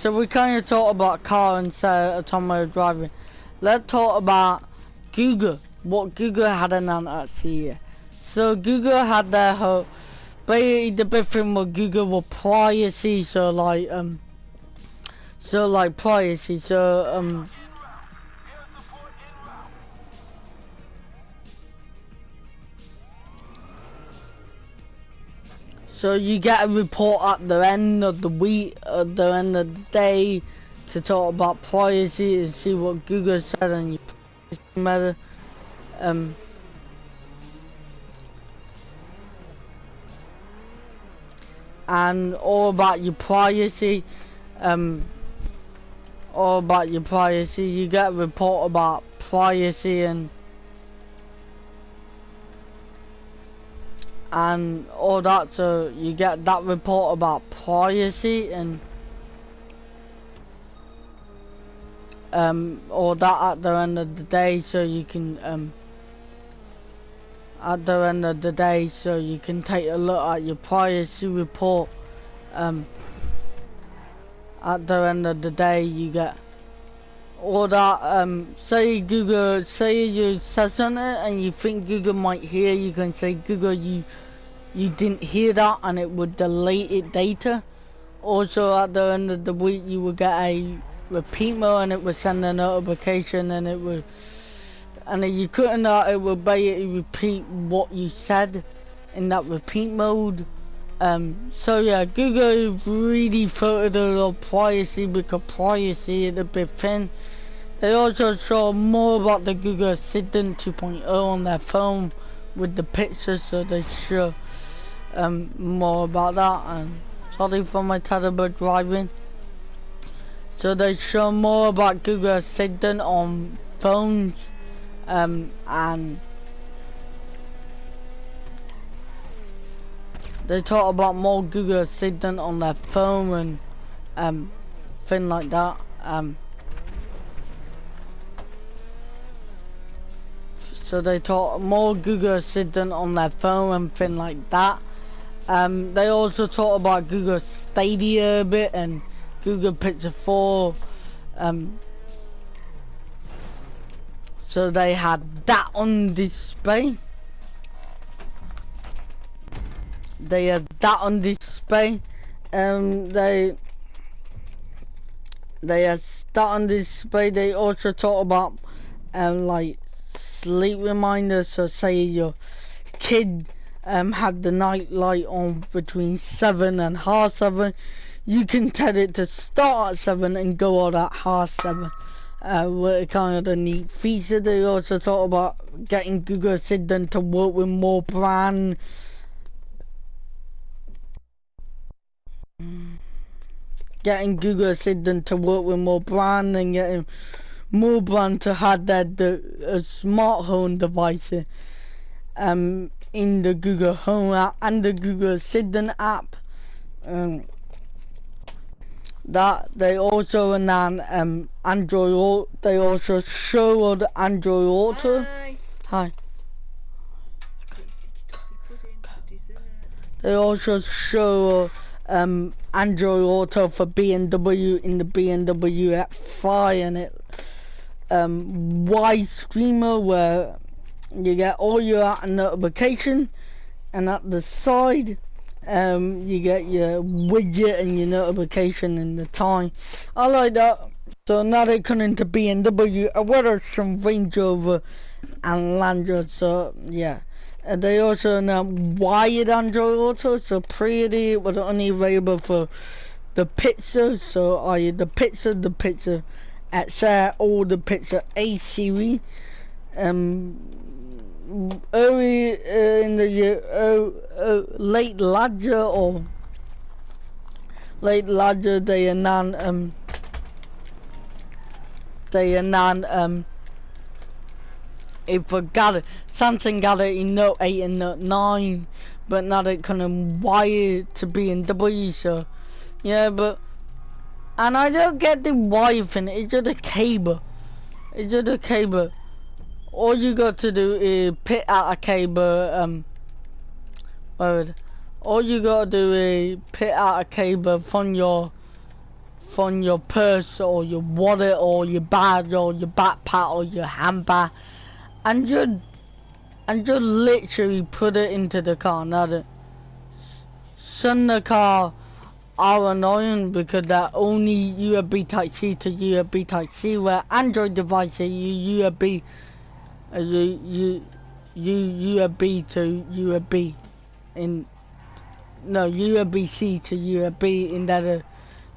So we kind of talk about car and autonomous driving. Let's talk about Google. What Google had announced at CES. So Google had their whole, basically the big thing with Google was privacy. So privacy. So you get a report at the end of the week, at the end of the day, to talk about privacy and see what Google said and your privacy matter. And all about your privacy. All about your privacy. You get a report about privacy and all that, so you get that report about privacy and all that at the end of the day, so you can at the end of the day, so you can take a look at your privacy report. At the end of the day, you get all that. Say Google, say you said something and you think Google might hear, you can say, Google, you didn't hear that, and it would delete it data. Also at the end of the week, you would get a repeat mode and it would send a notification, and it would, and if you couldn't, it would basically repeat what you said in that repeat mode. So yeah, Google really focused on privacy because privacy is a big thing. They also show more about the Google Assistant 2.0 on their phone with the pictures, so they show more about that. And sorry for my terrible driving. So they show more about Google Assistant on phones, and they talk about more Google Assistant on their phone and thing like that. So they talk more Google Assistant on their phone and thing like that. They also talk about Google Stadia a bit and Google Pixel 4. So they had that on display. They had that on display. They had that on display. They also talk about like sleep reminders. So say your kid had the night light on between 7 and half 7, you can tell it to start at 7 and go out at half 7. With kind of a neat feature. They also talk about getting Google Assistant to work with more brand. Getting Google Assistant to work with more brand and getting more brand to have the smart home devices in the Google Home app and the Google Assistant app. That they also announced Android. They also show the Android Auto. Hi. They also show Android Auto for BMW in the BMW X5, and it wide streamer where you get all your notification, and at the side you get your widget and your notification and the time. I like that. So now they're coming to BMW, what are some Range Rover and Land Rover. So yeah. They also announced wired Android Auto. So previously it was only available for the Pixel. So the Pixel XL, or the Pixel A series. Early in the year, late last year, they announced if Samsung Galaxy Note 8 and Note 9, but now they kind of wire to BMW. So yeah, and I don't get the wire thing. It's just a cable. All you got to do is pick out a cable. All you got to do is pick out a cable from your from your purse or your wallet or your bag or your backpack or your handbag, and just literally put it into the car. Now, some of the car are annoying because they're only USB Type-C to USB Type-C, where Android devices you USB USB to USB USB-C to USB instead of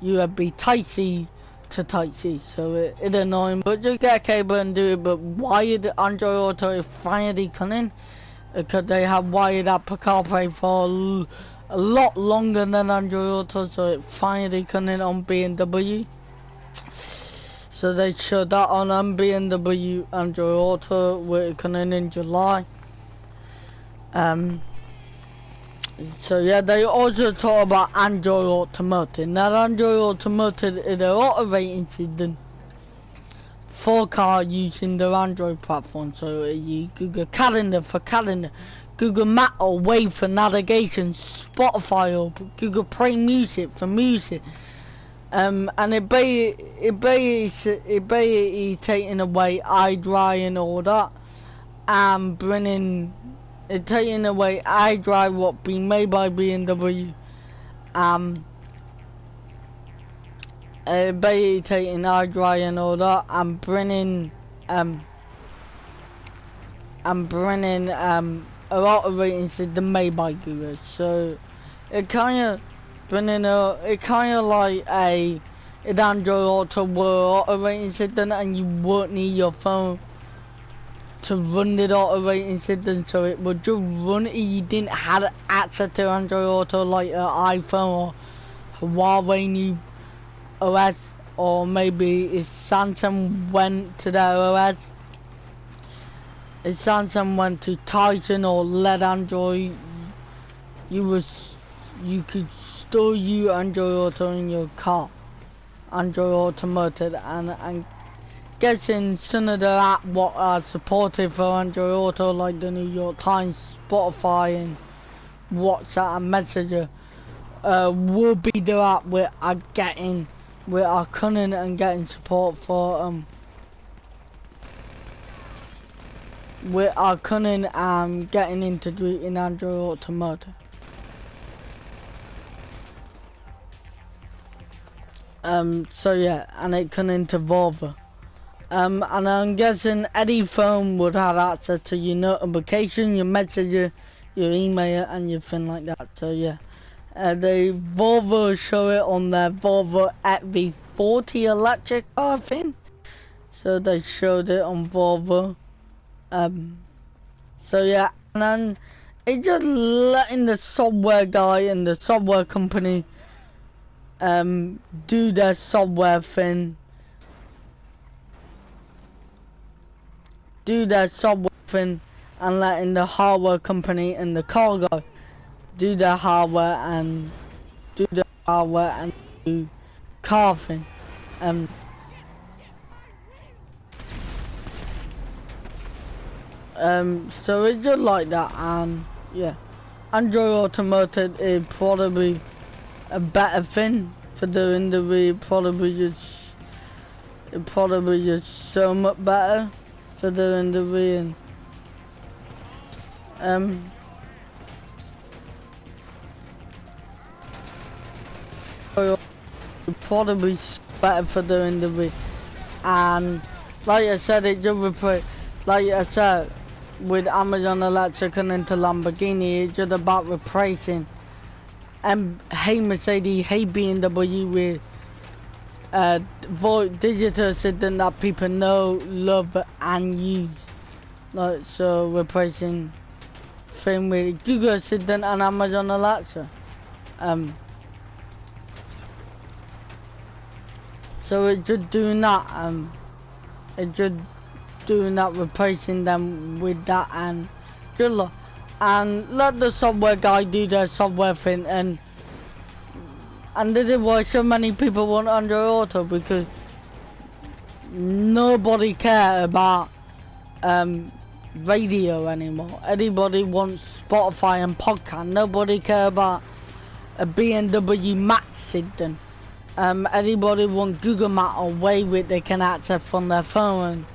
USB Type-C to Type-C. So it's annoying, but just get a cable and do it. But wired Android Auto is finally coming because they have wired Apple CarPlay for a lot longer than Android Auto, so it finally coming on BMW. So they showed that on BMW Android Auto, where it coming in July. So yeah, they also talk about Android Automotive. Now, Android Automotive is an operating system for car using their Android platform. So you Google Calendar for calendar, Google Map or Wave for navigation, Spotify or Google Play Music for music. And it basically taking away iDrive and all that, and taking away iDrive, what being made by BMW, basically taking iDrive and all that, and bringing a lot of ratings system made by Google. So it kind of bringing like an Android Auto World operating system, and you won't need your phone to run the operating system, so it would just run if you didn't have access to Android Auto, like an iPhone or Huawei new OS, or maybe if Samsung went to their OS. If Samsung went to Titan or LED Android, you could still use Android Auto in your car, Android Automotive, and guessing some of the apps what are supported for Android Auto, like the New York Times, Spotify, and WhatsApp and Messenger, will be the app we are coming and getting support for. We are coming and getting introduced in Android Automotive. So yeah, and it coming to Volvo. And I'm guessing any phone would have access to your notification, your messenger, your email, and your thing like that. So yeah, the Volvo show it on their Volvo XV40 electric car thing. So they showed it on Volvo. So yeah, and then it's just letting the software guy and the software company do their software thing. And letting the hardware company and the car guy do their hardware and do car thing. So it's just like that, yeah. Android Automotive is probably a better thing for doing the industry, probably just so much better for the industry, and probably better for the industry, and like I said, it just replace, like I said, with Amazon Alexa coming to Lamborghini, it's just about replacing hey Mercedes, hey BMW with digital system that people know, love and use. Like, so replacing thing with Google Assistant and Amazon Alexa. So it's just doing that, replacing them with that, and just let the software guy do their software thing, and this is why so many people want Android Auto, because nobody cares about radio anymore. Everybody wants Spotify and podcast. Nobody cares about a BMW Max system. Anybody want Google Map or Waywit, they can access from their phone.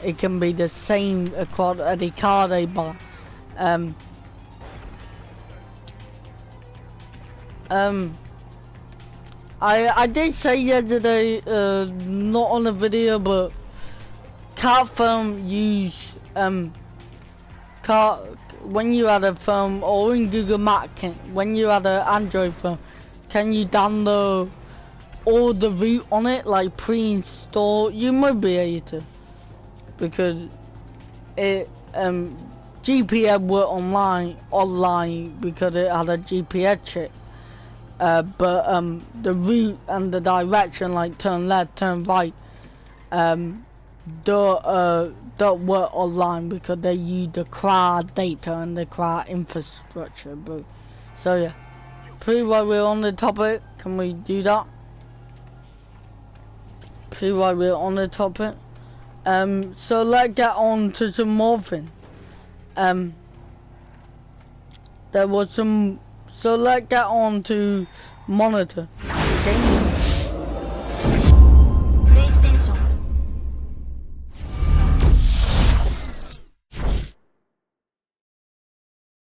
It can be the same across any car they buy. I did say yesterday, not on the video, but car phone use when you had a phone or in Google Maps, when you had an Android phone, can you download all the route on it, like pre-install? You might be able to, because it GPS work online because it had a GPS chip. But the route and the direction, like turn left, turn right, don't work online because they use the cloud data and the cloud infrastructure. But so yeah, pretty while we're on the topic, can we do that? Pretty while we're on the topic, so let's get on to some more things. There was some. So let's get on to monitor gaming.